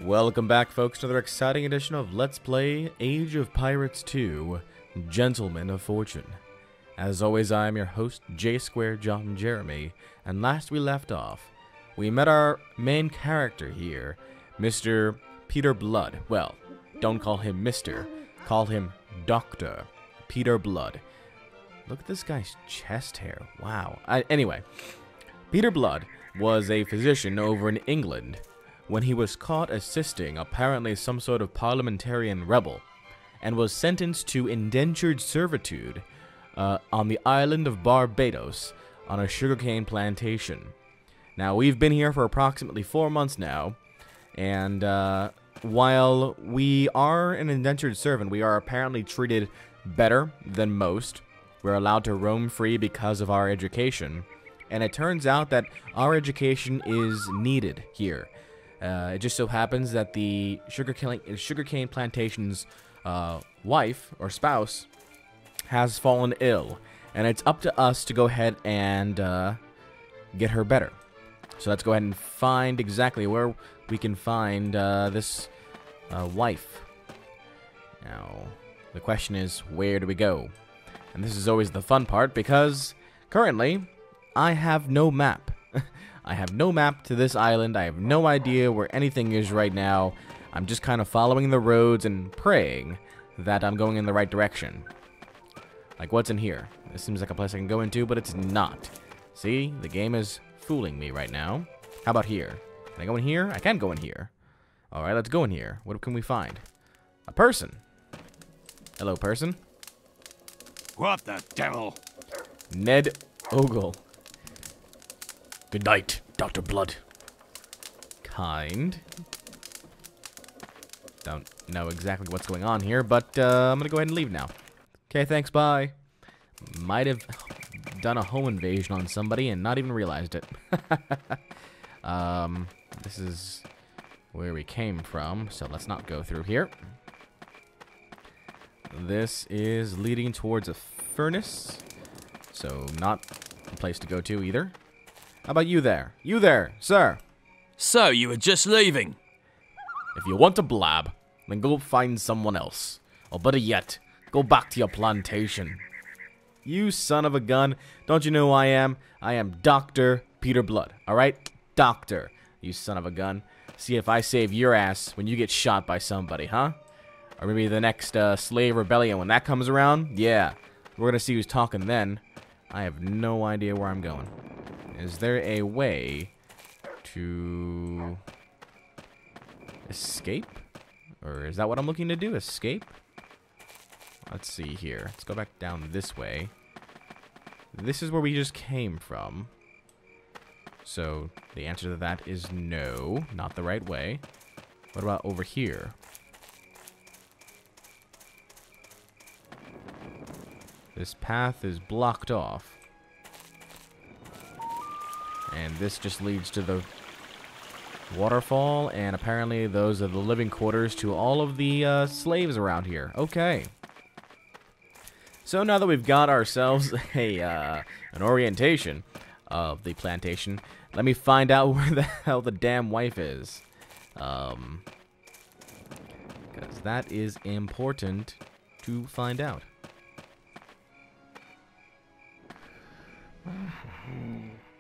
Welcome back, folks, to another exciting edition of Let's Play Age of Pirates 2, Gentlemen of Fortune. As always, I am your host, J-Square John Jeremy, and last we left off, we met our main character here, Mr. Peter Blood. Well, don't call him Mr., call him Dr. Peter Blood. Look at this guy's chest hair, wow. Anyway, Peter Blood was a physician over in England when he was caught assisting apparently some sort of parliamentarian rebel, and was sentenced to indentured servitude on the island of Barbados on a sugarcane plantation. Now, we've been here for approximately 4 months now, and while we are an indentured servant, we are apparently treated better than most. We're allowed to roam free because of our education, and it turns out that our education is needed here. It just so happens that the sugarcane plantation's wife or spouse has fallen ill, and it's up to us to go ahead and get her better. So let's go ahead and find exactly where we can find this wife. Now, the question is, where do we go? And this is always the fun part, because currently I have no map. I have no map to this island. I have no idea where anything is right now. I'm just kind of following the roads and praying that I'm going in the right direction. Like, what's in here? This seems like a place I can go into, but it's not. See? The game is fooling me right now. How about here? Can I go in here? I can go in here. Alright, let's go in here. What can we find? A person. Hello, person. What the devil? Ned Ogle. Good night, Dr. Blood. Kind. Don't know exactly what's going on here, but I'm gonna go ahead and leave now. Okay, thanks, bye. Might have done a home invasion on somebody and not even realized it. This is where we came from, so let's not go through here. This is leading towards a furnace, so not a place to go to either. How about you there? You there, sir. So, you were just leaving? If you want to blab, then go find someone else. Or better yet, go back to your plantation. You son of a gun. Don't you know who I am? I am Dr. Peter Blood, alright? Doctor, you son of a gun. See if I save your ass when you get shot by somebody, huh? Or maybe the next slave rebellion, when that comes around? Yeah, we're gonna see who's talking then. I have no idea where I'm going. Is there a way to escape? Or is that what I'm looking to do? Escape? Let's see here. Let's go back down this way. This is where we just came from. So the answer to that is no, not the right way. What about over here? This path is blocked off. And this just leads to the waterfall, and apparently those are the living quarters to all of the slaves around here. Okay. So now that we've got ourselves an orientation of the plantation, let me find out where the hell the damn wife is. Because that is important to find out.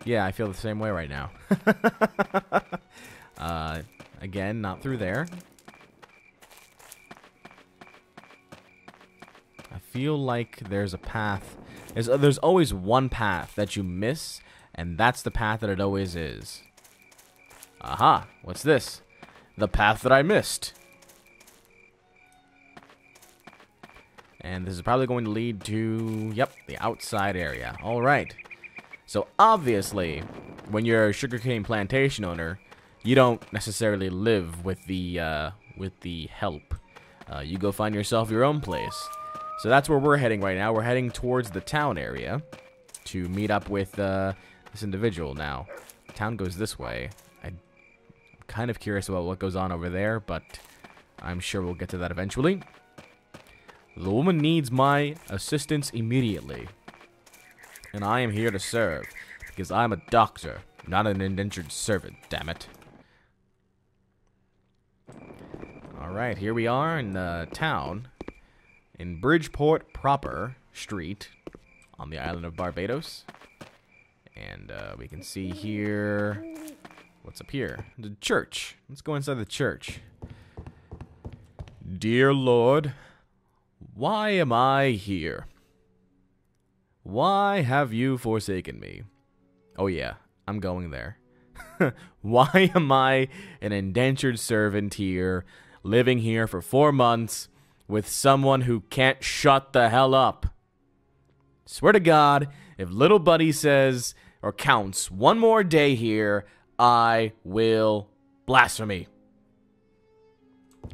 Yeah, I feel the same way right now. Again, not through there. I feel like there's a path. There's always one path that you miss, and that's the path that it always is. Aha! What's this? The path that I missed. And this is probably going to lead to, yep, the outside area. All right. So obviously, when you're a sugarcane plantation owner, you don't necessarily live with the help. You go find yourself your own place. So that's where we're heading right now. We're heading towards the town area to meet up with this individual. Now, the town goes this way. I'm kind of curious about what goes on over there, but I'm sure we'll get to that eventually. The woman needs my assistance immediately. And I am here to serve, because I'm a doctor, not an indentured servant, damn it. Alright, here we are in town. In Bridgeport proper street. On the island of Barbados. And we can see here... What's up here? The church. Let's go inside the church. Dear Lord, why am I here? Why have you forsaken me? Oh yeah, I'm going there. Why am I an indentured servant here, living here for 4 months with someone who can't shut the hell up? Swear to God, if little buddy says or counts one more day here, I will blaspheme.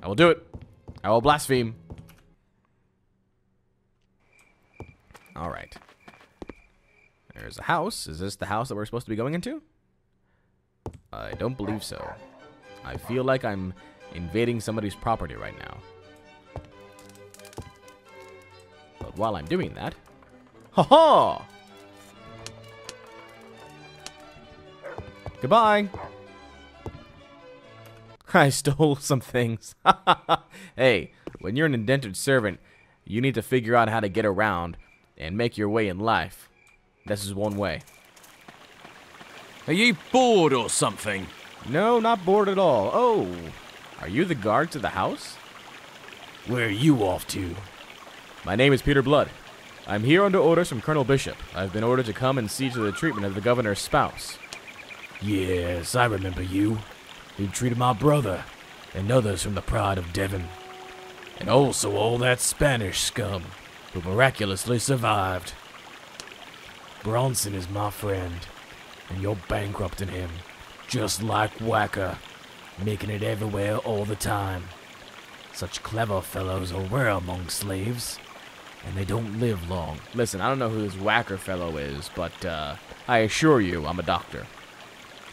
I will do it. I will blaspheme. Alright. There's a house. Is this the house that we're supposed to be going into? I don't believe so. I feel like I'm invading somebody's property right now. But while I'm doing that... Ha-ha! Goodbye! I stole some things. Hey, when you're an indentured servant, you need to figure out how to get around and make your way in life. This is one way. Are you bored or something? No, not bored at all. Oh, are you the guard to the house? Where are you off to? My name is Peter Blood. I'm here under orders from Colonel Bishop. I've been ordered to come and see to the treatment of the governor's spouse. Yes, I remember you. You treated my brother and others from the Pride of Devon. And also all that Spanish scum who miraculously survived. Bronson is my friend, and you're bankrupting him, just like Whacker, making it everywhere all the time. Such clever fellows are rare among slaves, and they don't live long. Listen, I don't know who this Whacker fellow is, but I assure you I'm a doctor.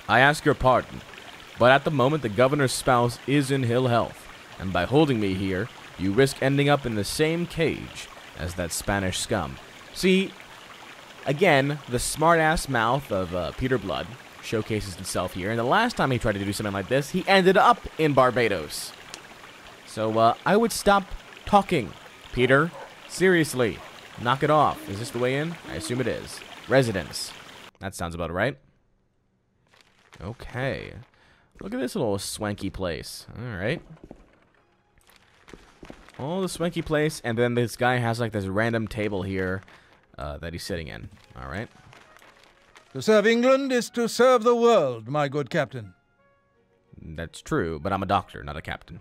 I ask your pardon, but at the moment the governor's spouse is in ill health, and by holding me here, you risk ending up in the same cage as that Spanish scum. See, again, the smart-ass mouth of Peter Blood showcases itself here, and the last time he tried to do something like this, he ended up in Barbados. So, I would stop talking, Peter. Seriously, knock it off. Is this the way in? I assume it is. Residence. That sounds about right. Okay. Look at this little swanky place. Alright. Oh, the swanky place, and then this guy has like this random table here that he's sitting in. Alright. To serve England is to serve the world, my good captain. That's true, but I'm a doctor, not a captain.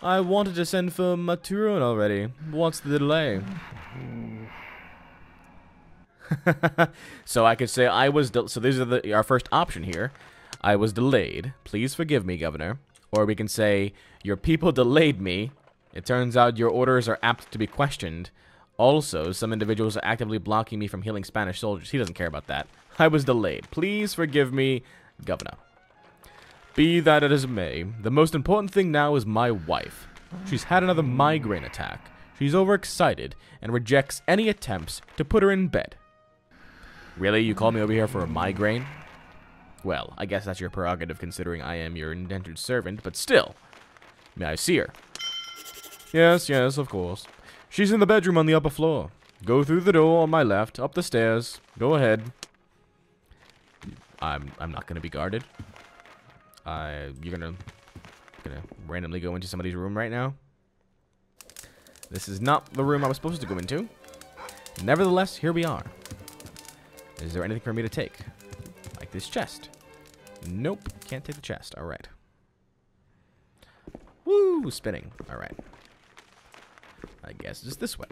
I wanted to send for Maturin already. What's the delay? So I could say I was... So these are our first option here. I was delayed. Please forgive me, Governor. Or we can say, your people delayed me. It turns out your orders are apt to be questioned. Also, some individuals are actively blocking me from healing Spanish soldiers. He doesn't care about that. I was delayed. Please forgive me, Governor. Be that as it may, the most important thing now is my wife. She's had another migraine attack. She's overexcited and rejects any attempts to put her in bed. Really? You called me over here for a migraine? Well, I guess that's your prerogative considering I am your indentured servant, but still. May I see her? Yes, of course. She's in the bedroom on the upper floor. Go through the door on my left, up the stairs. Go ahead. I'm not gonna be guarded. You're gonna randomly go into somebody's room right now? This is not the room I was supposed to go into. Nevertheless, here we are. Is there anything for me to take? Like this chest? Nope, can't take the chest. Alright. Woo, spinning. Alright. I guess it's this way.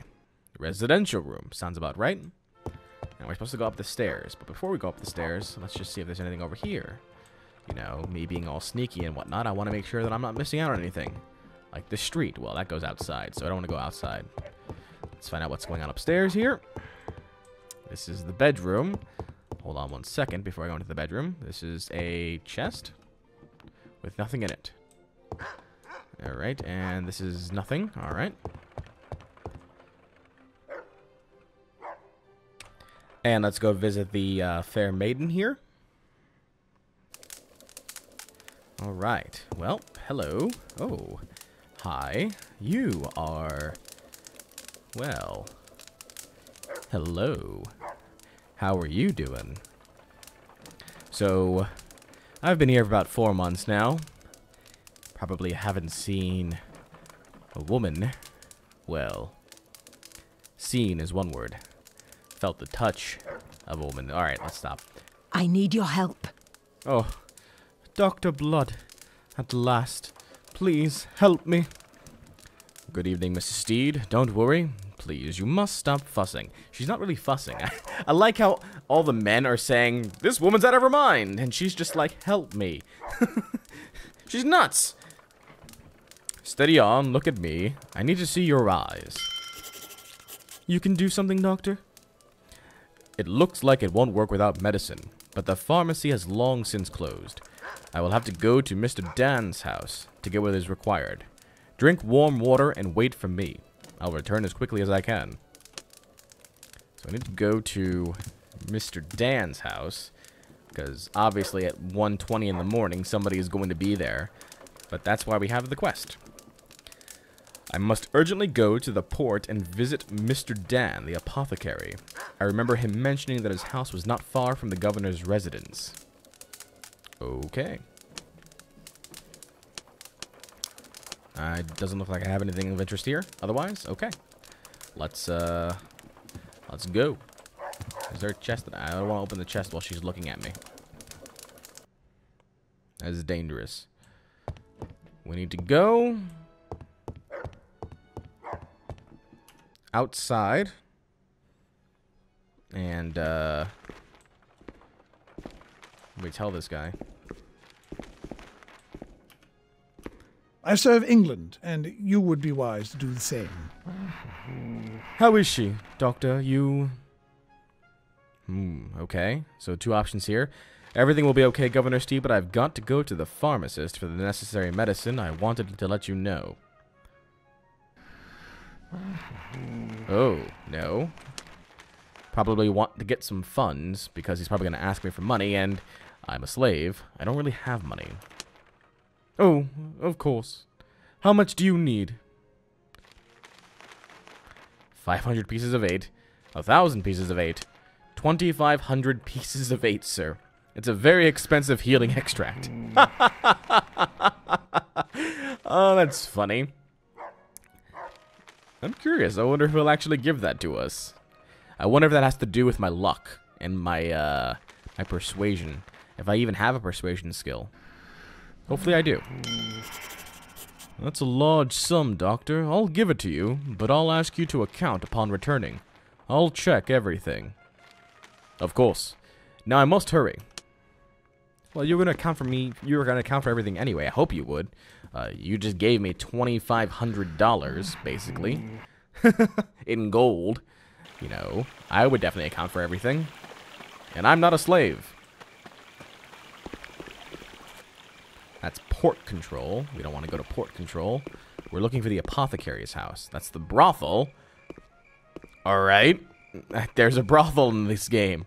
Residential room. Sounds about right. Now we're supposed to go up the stairs. But before we go up the stairs, let's just see if there's anything over here. You know, me being all sneaky and whatnot, I want to make sure that I'm not missing out on anything. Like the street. Well, that goes outside, so I don't want to go outside. Let's find out what's going on upstairs here. This is the bedroom. Hold on one second before I go into the bedroom. This is a chest with nothing in it. Alright, and this is nothing. Alright. And let's go visit the fair maiden here. Alright. Well, hello. Oh. Hi. You are... Well... Hello. How are you doing? So, I've been here for about 4 months now. Probably haven't seen a woman. Well, seen is one word. Felt the touch of a woman. Alright, let's stop. I need your help. Oh, Dr. Blood. At last. Please, help me. Good evening, Mrs. Steed. Don't worry. Please, you must stop fussing. She's not really fussing. I like how all the men are saying, this woman's out of her mind. And she's just like, help me. She's nuts. Steady on, look at me. I need to see your eyes. You can do something, doctor? It looks like it won't work without medicine, but the pharmacy has long since closed. I will have to go to Mr. Dan's house to get what is required. Drink warm water and wait for me. I'll return as quickly as I can. So I need to go to Mr. Dan's house, because obviously at 1:20 in the morning somebody is going to be there. But that's why we have the quest. I must urgently go to the port and visit Mr. Dan, the apothecary. I remember him mentioning that his house was not far from the governor's residence. Okay. It doesn't look like I have anything of interest here. Otherwise, okay. Let's go. Is there a chest? I don't want to open the chest while she's looking at me. That is dangerous. We need to go outside and we tell this guy. I serve England, and you would be wise to do the same. How is she, Doctor? You... okay. So 2 options here. Everything will be okay, Governor Steve, but I've got to go to the pharmacist for the necessary medicine. I wanted to let you know. Oh, no. Probably want to get some funds, because he's probably going to ask me for money, and I'm a slave. I don't really have money. Oh, of course. How much do you need? 500 pieces of 8. 1,000 pieces of 8. 2,500 pieces of 8, sir. It's a very expensive healing extract. Oh, that's funny. I'm curious. I wonder if he'll actually give that to us. I wonder if that has to do with my luck and my my persuasion. If I even have a persuasion skill. Hopefully I do. That's a large sum, Doctor. I'll give it to you, but I'll ask you to account upon returning. I'll check everything. Of course. Now I must hurry. Well, you're going to account for me. You were going to account for everything anyway. I hope you would. You just gave me $2,500, basically. In gold. You know, I would definitely account for everything. And I'm not a slave. That's port control. We don't want to go to port control. We're looking for the apothecary's house. That's the brothel. Alright. There's a brothel in this game.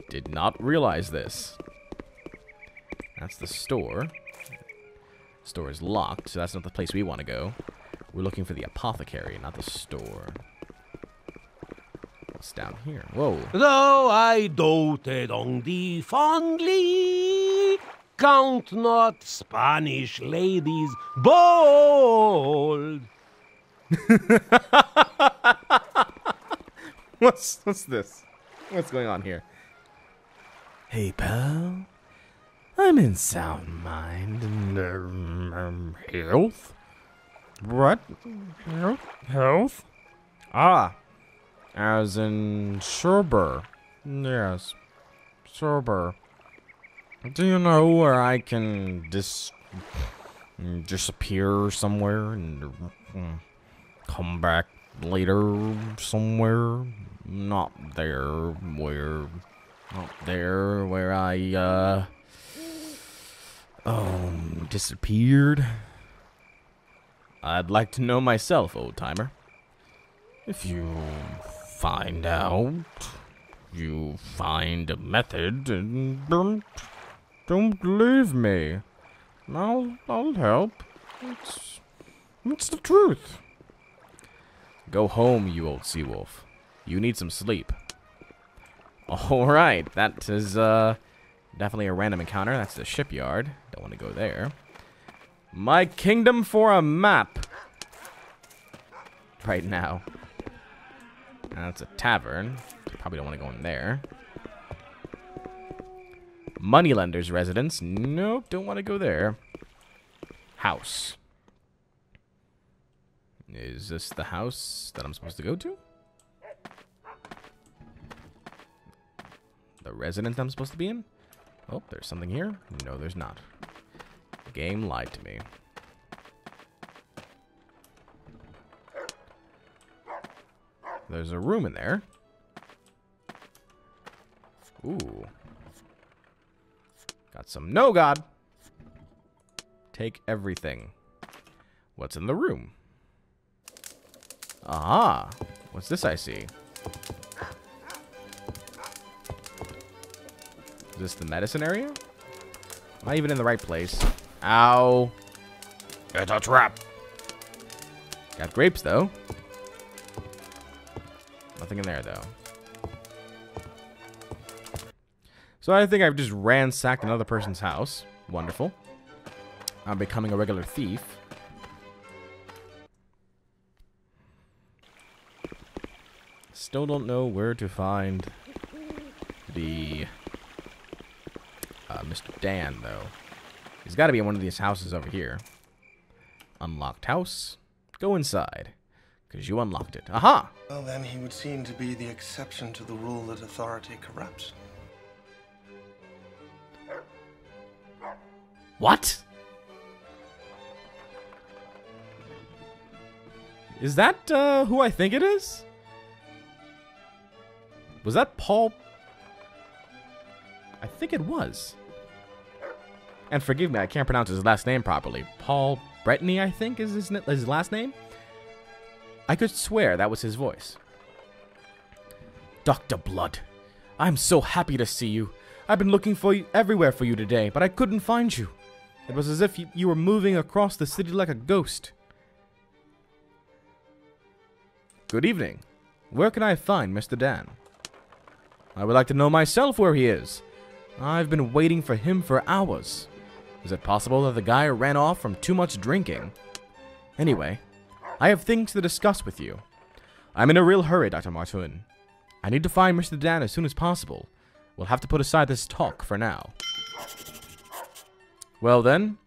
Did not realize this. That's the store. Store is locked, so that's not the place we want to go. We're looking for the apothecary, not the store. What's down here? Whoa. Though I doted on thee fondly, count not Spanish ladies bold. What's this? What's going on here? Hey, pal. I'm in sound mind and health. What? Health? Ah. As in Serber. Yes. Serber. Do you know where I can disappear somewhere and come back later somewhere? Not there where I disappeared. I'd like to know myself, old-timer. If you find out, you find a method, and don't leave me. I'll help. It's the truth. Go home, you old sea wolf. You need some sleep. Alright, that is definitely a random encounter. That's the shipyard. Don't want to go there. My kingdom for a map. Right now. That's a tavern. So probably don't want to go in there. Moneylender's residence. Nope, don't want to go there. House. Is this the house that I'm supposed to go to? The residence I'm supposed to be in? Oh, there's something here. No, there's not. The game lied to me. There's a room in there. Ooh. Got some. No, God! Take everything. What's in the room? Aha! What's this I see? Is this the medicine area? Am I even in the right place? Ow. It's a trap. Got grapes, though. Nothing in there, though. So I think I've just ransacked another person's house. Wonderful. I'm becoming a regular thief. Still don't know where to find the Mr. Dan, though. He's got to be in one of these houses over here. Unlocked house. Go inside. Because you unlocked it. Aha! Well, then he would seem to be the exception to the rule that authority corrupts. What? Is that who I think it is? Was that Paul? I think it was. And forgive me, I can't pronounce his last name properly. Paul Bettany, I think, is his last name? I could swear that was his voice. Dr. Blood, I'm so happy to see you. I've been looking for you everywhere for you today, but I couldn't find you. It was as if you were moving across the city like a ghost. Good evening. Where can I find Mr. Dan? I would like to know myself where he is. I've been waiting for him for hours. Is it possible that the guy ran off from too much drinking? Anyway, I have things to discuss with you. I'm in a real hurry, Dr. Martin. I need to find Mr. Dan as soon as possible. We'll have to put aside this talk for now. Well then,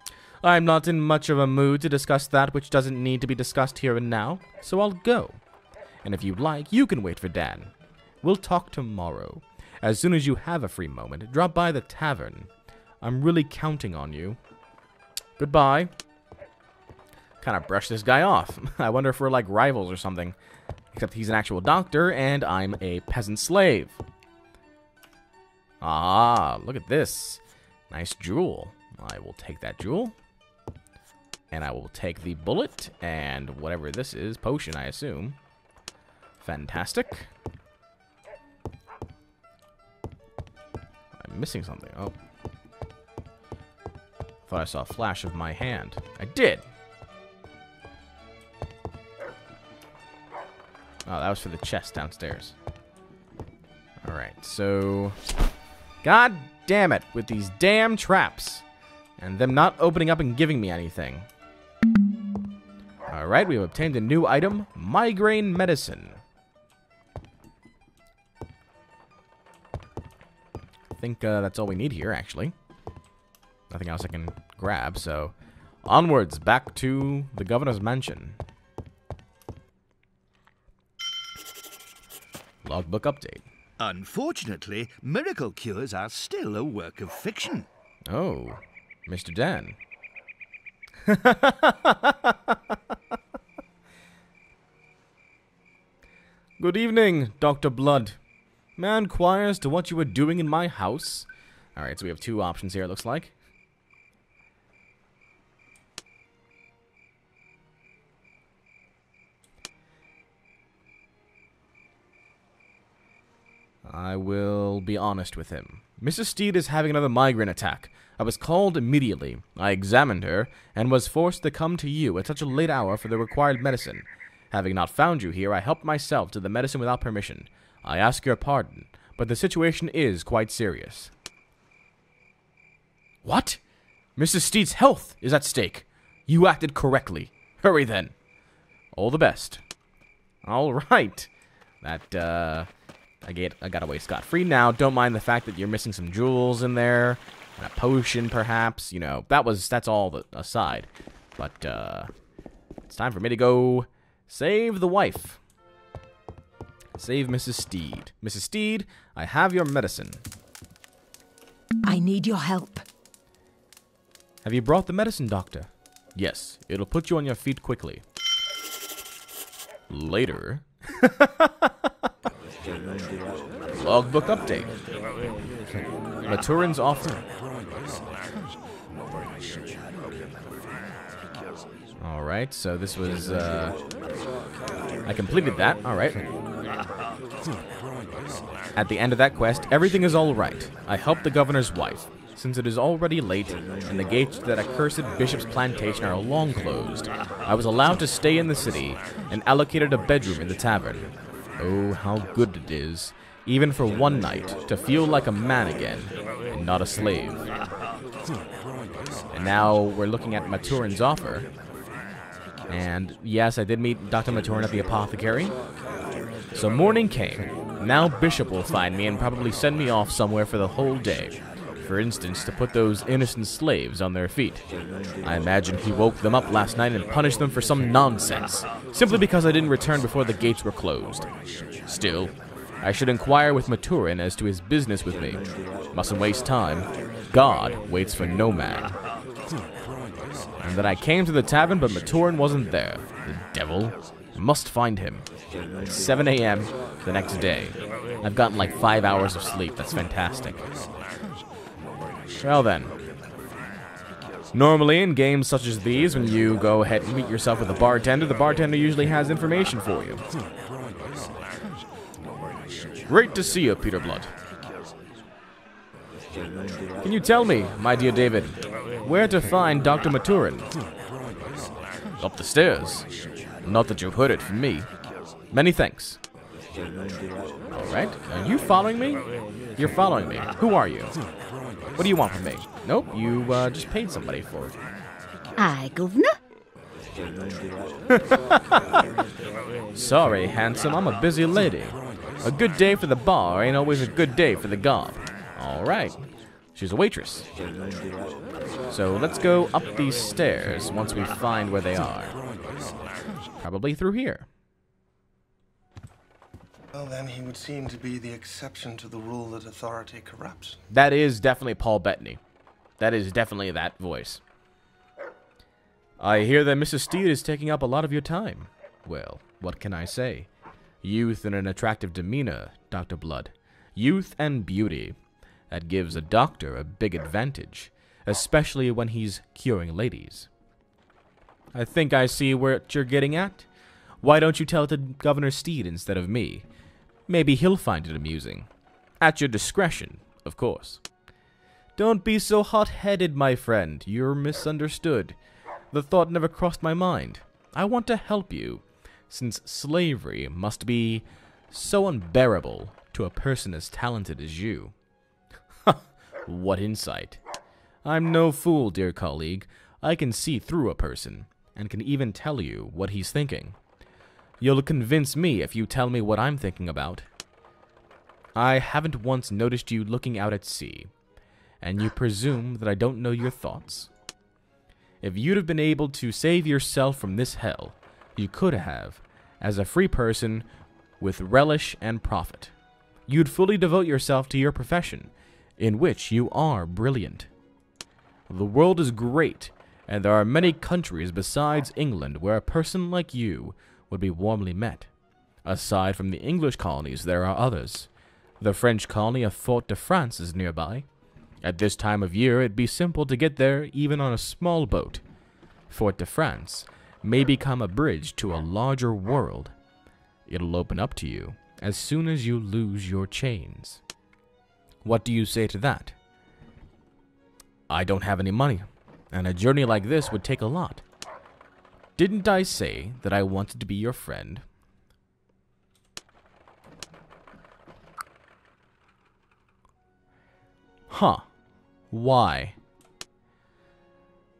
I'm not in much of a mood to discuss that which doesn't need to be discussed here and now, so I'll go. And if you'd like, you can wait for Dan. We'll talk tomorrow. As soon as you have a free moment, drop by the tavern. I'm really counting on you. Goodbye. Kind of brush this guy off. I wonder if we're like rivals or something. Except he's an actual doctor, and I'm a peasant slave. Ah, look at this. Nice jewel. I will take that jewel. And I will take the bullet, and whatever this is, potion, I assume. Fantastic. I'm missing something. Oh. Thought I saw a flash of my hand. I did. Oh, that was for the chest downstairs. Alright, so... God damn it, with these damn traps. And them not opening up and giving me anything. Alright, we have obtained a new item. Migraine medicine. I think that's all we need here, actually. Nothing else I can grab, so... Onwards, back to the governor's mansion. Logbook update. Unfortunately, miracle cures are still a work of fiction. Oh, Mr. Dan. Good evening, Dr. Blood. May I inquire as to what you were doing in my house? Alright, so we have two options here, it looks like. I will be honest with him. Mrs. Steed is having another migraine attack. I was called immediately. I examined her, and was forced to come to you at such a late hour for the required medicine. Having not found you here, I helped myself to the medicine without permission. I ask your pardon, but the situation is quite serious. What? Mrs. Steed's health is at stake. You acted correctly. Hurry then. All the best. All right. That, I got away scot-free now. Don't mind the fact that you're missing some jewels in there. And a potion, perhaps. You know, that's all aside. But, it's time for me to go save the wife. Save Mrs. Steed. Mrs. Steed, I have your medicine. I need your help. Have you brought the medicine, Doctor? Yes, it'll put you on your feet quickly. Later. Logbook update. Maturin's offer. Alright, so this was, I completed that, alright. At the end of that quest, everything is alright. I helped the governor's wife. Since it is already late, and the gates to that accursed bishop's plantation are long closed, I was allowed to stay in the city, and allocated a bedroom in the tavern. Oh, how good it is, even for one night, to feel like a man again, and not a slave. And now we're looking at Maturin's offer. And yes, I did meet Dr. Maturin at the apothecary. So morning came. Now Bishop will find me and probably send me off somewhere for the whole day. For instance, to put those innocent slaves on their feet. I imagine he woke them up last night and punished them for some nonsense, simply because I didn't return before the gates were closed. Still, I should inquire with Maturin as to his business with me. Mustn't waste time. God waits for no man. And then I came to the tavern, but Maturin wasn't there. The devil. Must find him. It's 7 a.m. the next day. I've gotten like 5 hours of sleep. That's fantastic. Well then. Normally in games such as these, when you go ahead and meet yourself with a bartender, the bartender usually has information for you. Great to see you, Peter Blood. Can you tell me, my dear David, where to find Dr. Maturin? Up the stairs. Not that you've heard it from me. Many thanks. Alright, are you following me? You're following me. Who are you? What do you want from me? Nope, you just paid somebody for it. Aye, Governor? Sorry, handsome, I'm a busy lady. A good day for the bar ain't always a good day for the gob. Alright, she's a waitress. So let's go up these stairs once we find where they are. Probably through here. Well, then he would seem to be the exception to the rule that authority corrupts. That is definitely Paul Bettany. That is definitely that voice. I hear that Mrs. Steed is taking up a lot of your time. Well, what can I say? Youth and an attractive demeanor, Dr. Blood. Youth and beauty. That gives a doctor a big advantage, especially when he's curing ladies. I think I see what you're getting at. Why don't you tell it to Governor Steed instead of me? Maybe he'll find it amusing. At your discretion, of course. Don't be so hot-headed, my friend. You're misunderstood. The thought never crossed my mind. I want to help you, since slavery must be so unbearable to a person as talented as you. What insight. I'm no fool, dear colleague. I can see through a person, and can even tell you what he's thinking. You'll convince me if you tell me what I'm thinking about. I haven't once noticed you looking out at sea, and you presume that I don't know your thoughts. If you'd have been able to save yourself from this hell, you could have, as a free person, with relish and profit. You'd fully devote yourself to your profession, in which you are brilliant. The world is great, and there are many countries besides England where a person like you would be warmly met. Aside from the English colonies, there are others. The French colony of Fort de France is nearby. At this time of year, it'd be simple to get there even on a small boat. Fort de France may become a bridge to a larger world. It'll open up to you, as soon as you lose your chains. What do you say to that? I don't have any money, and a journey like this would take a lot. Didn't I say that I wanted to be your friend? Huh. Why?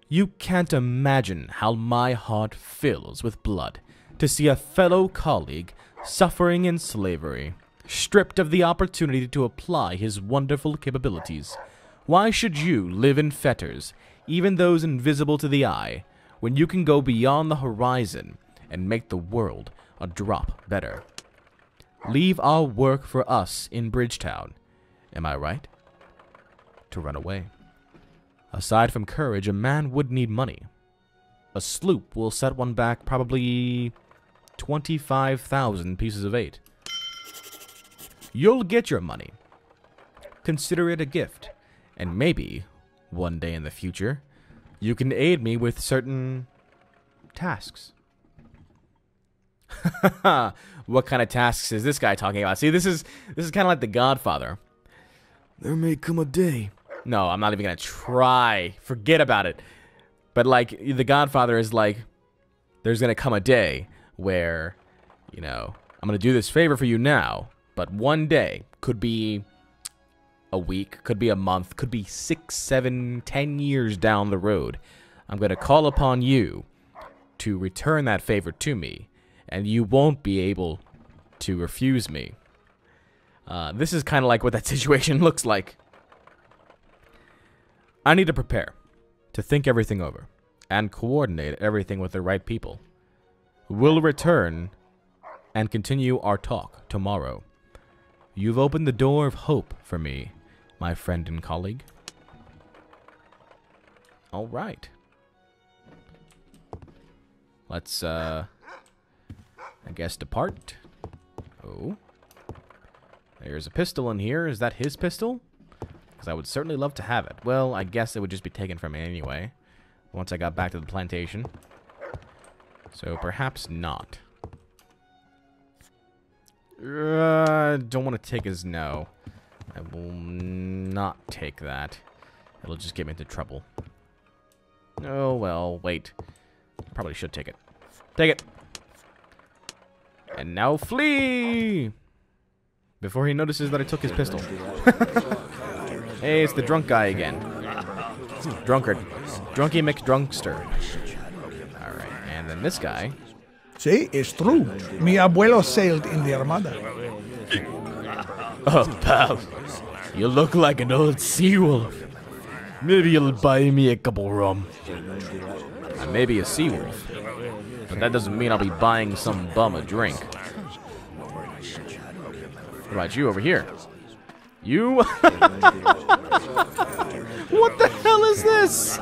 You can't imagine how my heart fills with blood to see a fellow colleague suffering in slavery, stripped of the opportunity to apply his wonderful capabilities. Why should you live in fetters, even those invisible to the eye, when you can go beyond the horizon and make the world a drop better? Leave our work for us in Bridgetown. Am I right? To run away. Aside from courage, a man would need money. A sloop will set one back probably 25,000 pieces of 8. You'll get your money. Consider it a gift, and maybe, one day in the future, you can aid me with certain tasks. What kind of tasks is this guy talking about? See, this is kind of like The Godfather. There may come a day. No, I'm not even gonna try. Forget about it. But like, The Godfather is like, there's gonna come a day where, you know, I'm gonna do this favor for you now, but one day, could be a week, could be a month, could be 6, 7, 10 years down the road, I'm gonna call upon you to return that favor to me, and you won't be able to refuse me. This is kind of like what that situation looks like. I need to prepare, to think everything over, and coordinate everything with the right people. We'll return and continue our talk tomorrow. You've opened the door of hope for me, my friend and colleague. All right. Let's, I guess, depart. Oh. There's a pistol in here. Is that his pistol? Because I would certainly love to have it. Well, I guess it would just be taken from me anyway, once I got back to the plantation. So perhaps not. Don't want to take his no. I will not take that. It'll just get me into trouble. Oh, well, wait. Probably should take it. Take it! And now flee! Before he notices that I took his pistol. Hey, it's the drunk guy again. Drunkard. Drunky McDrunkster. Alright, and then this guy. Sí, it's true. Mi abuelo sailed in the Armada. Oh, pal. You look like an old sea wolf. Maybe you'll buy me a couple rum. I may be a sea wolf, but that doesn't mean I'll be buying some bum a drink. What about you over here? You? What the hell is this?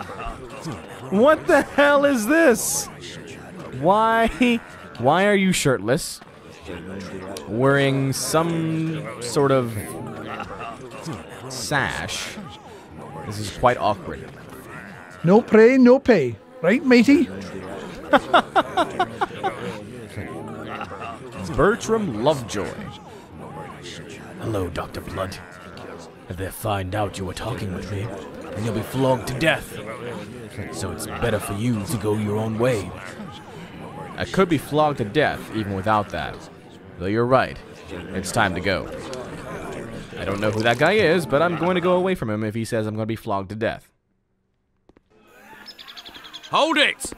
What the hell is this? Why are you shirtless? Wearing some sort of sash. This is quite awkward. No pray, no pay. Right, matey? Bertram Lovejoy. Hello, Dr. Blood. If they find out you were talking with me, then you'll be flogged to death. So it's better for you to go your own way. I could be flogged to death even without that. Though you're right. It's time to go. I don't know who that guy is, but I'm going to go away from him if he says I'm going to be flogged to death. Hold it!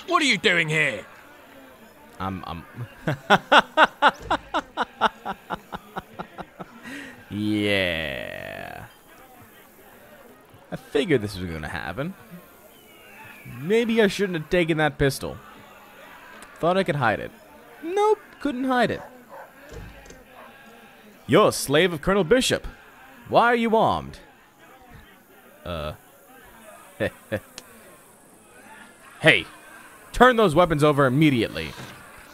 What are you doing here? Yeah. I figured this was going to happen. Maybe I shouldn't have taken that pistol. Thought I could hide it. Nope, couldn't hide it. You're a slave of Colonel Bishop. Why are you armed? Hey, turn those weapons over immediately.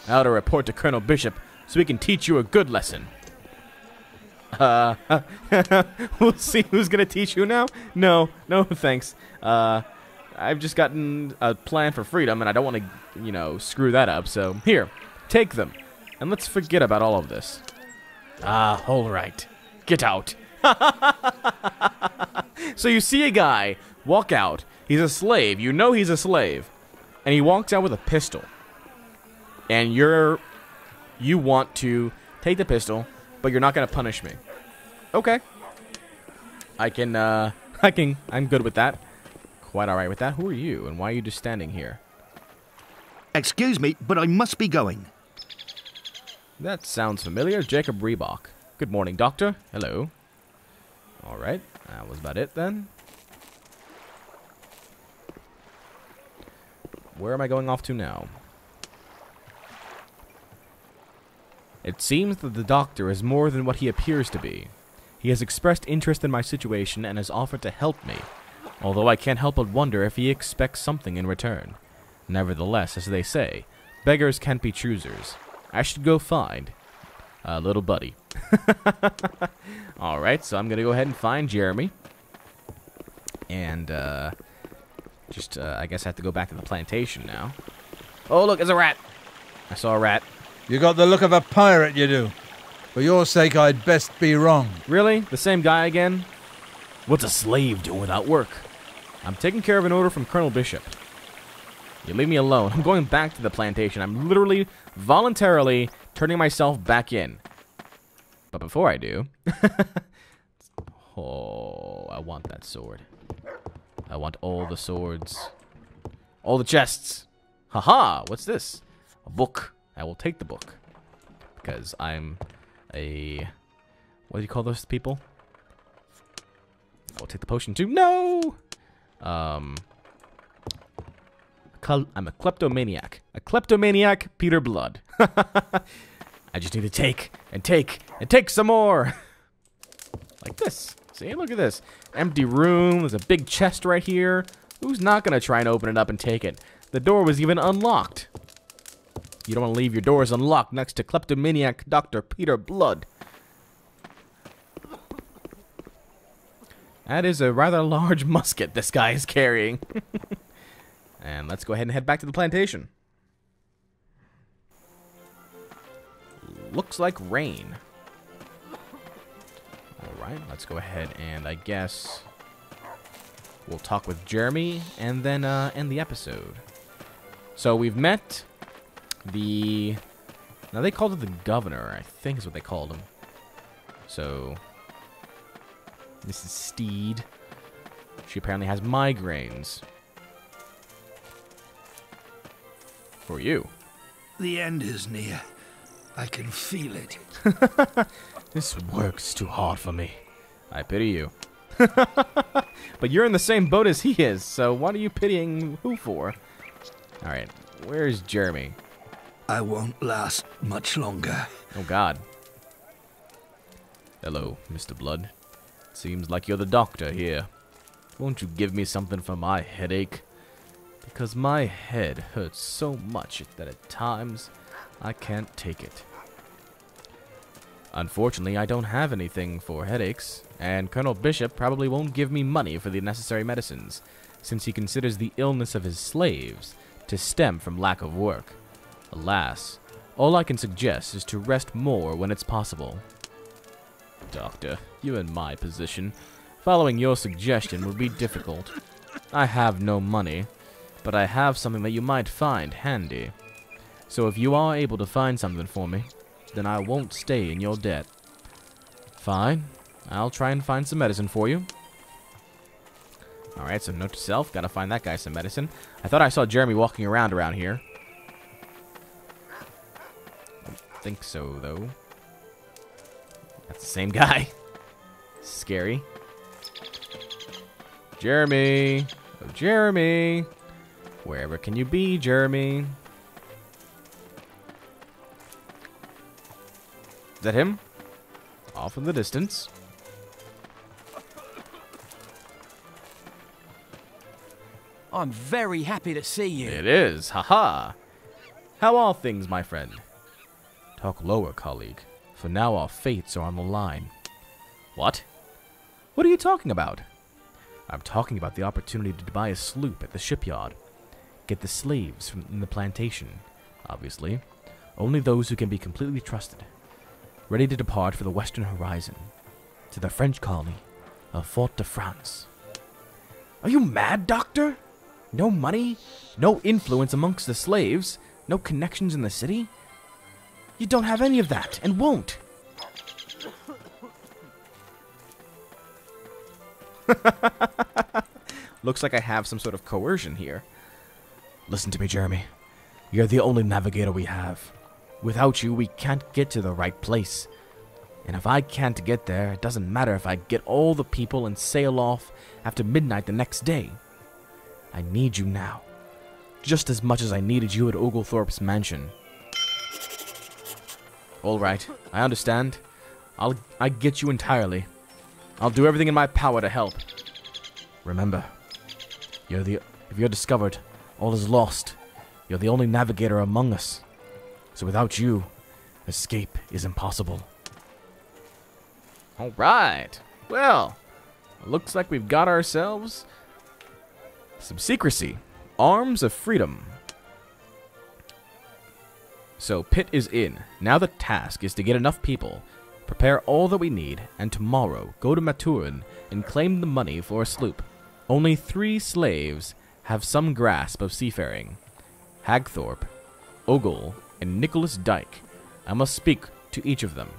I ought to report to Colonel Bishop so he can teach you a good lesson. We'll see who's gonna teach you now. No, thanks. I've just gotten a plan for freedom, and I don't want to, screw that up. So here, take them, and let's forget about all of this. Ah, all right. Get out. So you see a guy walk out. He's a slave. You know he's a slave. And he walks out with a pistol. And you want to take the pistol, but you're not going to punish me. Okay. I'm good with that. Quite alright with that. Who are you, and why are you just standing here? Excuse me, but I must be going. That sounds familiar. Jacob Reebok. Good morning, Doctor. Hello. Alright, that was about it then. Where am I going off to now? It seems that the doctor is more than what he appears to be. He has expressed interest in my situation and has offered to help me, although I can't help but wonder if he expects something in return. Nevertheless, as they say, beggars can't be choosers. I should go find a little buddy. Alright, so I'm going to go ahead and find Jeremy. And, I guess I have to go back to the plantation now. Oh, look, there's a rat. I saw a rat. You got the look of a pirate, you do. For your sake, I'd best be wrong. Really? The same guy again? What's a slave doing without work? I'm taking care of an order from Colonel Bishop. You leave me alone. I'm going back to the plantation. I'm literally, voluntarily turning myself back in. But before I do... oh, I want that sword. I want all the swords. All the chests. Haha, what's this? A book. I will take the book. Because I'm a... what do you call those people? I will take the potion too. No! I'm a kleptomaniac. A kleptomaniac, Peter Blood. I just need to take, and take, and take some more. Like this. See, look at this. Empty room. There's a big chest right here. Who's not going to try and open it up and take it? The door was even unlocked. You don't want to leave your doors unlocked next to kleptomaniac Dr. Peter Blood. That is a rather large musket this guy is carrying. And let's go ahead and head back to the plantation. Looks like rain. Alright, let's go ahead and I guess we'll talk with Jeremy and then end the episode. So we've met the... now they called it the governor, I think is what they called him. So... this is Steed. She apparently has migraines. For you. The end is near. I can feel it. This work's too hard for me. I pity you. But you're in the same boat as he is, so what are you pitying who for? Alright, where's Jeremy? I won't last much longer. Oh god. Hello, Mr. Blood. Seems like you're the doctor here. Won't you give me something for my headache? Because my head hurts so much that at times I can't take it. Unfortunately, I don't have anything for headaches, and Colonel Bishop probably won't give me money for the necessary medicines, since he considers the illness of his slaves to stem from lack of work. Alas, all I can suggest is to rest more when it's possible. Doctor, you're in my position. Following your suggestion would be difficult. I have no money, but I have something that you might find handy. So if you are able to find something for me, then I won't stay in your debt. Fine, I'll try and find some medicine for you. Alright, so note to self, gotta find that guy some medicine. I thought I saw Jeremy walking around here. Don't think so, though. That's the same guy. Scary. Jeremy! Oh, Jeremy! Wherever can you be, Jeremy? Is that him? Off in the distance. I'm very happy to see you. It is. Haha. How are things, my friend? Talk lower, colleague. For now our fates are on the line. What? What are you talking about? I'm talking about the opportunity to buy a sloop at the shipyard. Get the slaves from the plantation, obviously. Only those who can be completely trusted. ready to depart for the western horizon, to the French colony of Fort de France. Are you mad, Doctor? No money, no influence amongst the slaves, no connections in the city? You don't have any of that, and won't. Looks like I have some sort of coercion here. Listen to me, Jeremy. You're the only navigator we have. Without you, we can't get to the right place. And if I can't get there, it doesn't matter if I get all the people and sail off after midnight the next day. I need you now, just as much as I needed you at Oglethorpe's mansion. All right, I understand. I get you entirely. I'll do everything in my power to help. Remember, if you're discovered, all is lost. You're the only navigator among us. So without you, escape is impossible. All right. Well, looks like we've got ourselves some secrecy. Arms of freedom. So Pitt is in. Now the task is to get enough people, prepare all that we need, and tomorrow go to Maturin and claim the money for a sloop. Only 3 slaves have some grasp of seafaring. Hagthorpe, Ogle, and Nicholas Dyke. I must speak to each of them.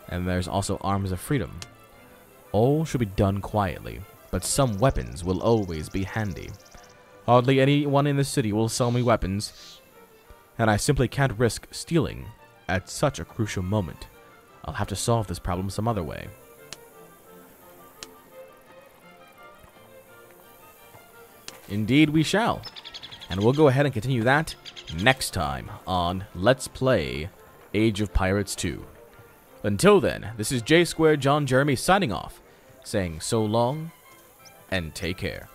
And there's also Arms of Freedom. All should be done quietly, but some weapons will always be handy. Hardly anyone in the city will sell me weapons, and I simply can't risk stealing at such a crucial moment. I'll have to solve this problem some other way. Indeed we shall. And we'll go ahead and continue that next time on Let's Play Age of Pirates 2. Until then, this is J Square John Jeremy signing off, saying so long and take care.